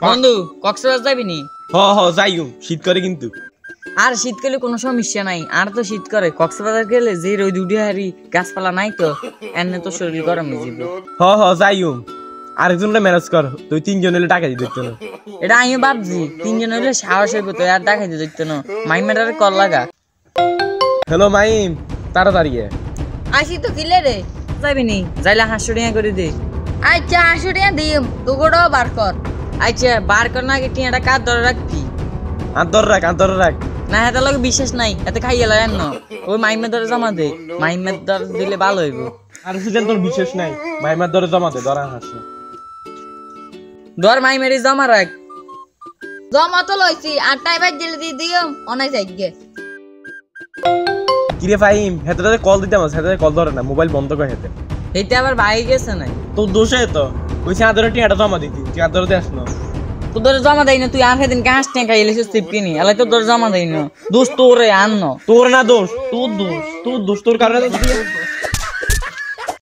বন্ধু কক্সবাজার যাবি নি? যাইও, শীত করে কিন্তু। আর শীতকালে কোনো সমস্যা নাই, আর তো শীত করে। কক্সবাজার গেলে যে রোদ উঠে হারি, গাছপালা নাই তো, এনে তো শরীর গরম হয়ে যাবে। যাইও, আরেকজনটা ম্যানেজ কর, তুই তিনজন হলে টাকা দিতে না। এটা আমিও ভাবছি, তিনজন হইলে সাহস হইব তো, আর দেখাইতে দেখতো না। মাইমেটারে কল লাগা। হ্যালো মাইম, তাড়াতাড়ি আসি তো কিলে রে যাবি নি? যাইলে 500 টাকা করে দে। আচ্ছা 80 টাকা দিম তোগোটাও বার কর। আচ্ছা বার কর না, আগে টিয়াটা কার ধরে রাখবি? আন্তর রাখ। না এত লোক বিশ্বাস নাই, এত খাইয়ে লাগান না। ওই মাইমের ধরে জমা দে, মাইমের ধরে দিলে ভালো হইব। আর সুজন তোর বিশেষ নাই, মাইমার দরে জমা দে, ধরা হাস না। ধর মাইমেরই জমা রাখ। জমা তো লইছি আর টাইবার জেলে দিয়ে দিও অনাই যাইগে। কিরে ফাহিম, হেতে কল দিতে আমার হেতে কল ধরে না, মোবাইল বন্ধ করে হেতে। এইটা আবার ভাই গেছে নাই তোর দোষে তো, ওই চাঁদরে টিয়াটা জমা দিতি, চাঁদরে দেস না। তোর ধরে জমা দেয় না, তুই আর সেদিন কাঁচ টেঁ খাইলিস চিপকিনি, এলাই তোর ধরে জমা দেয় না। দোষ তোরে আন না, তোর না দোষ, তোর দোষ, তোর কারণে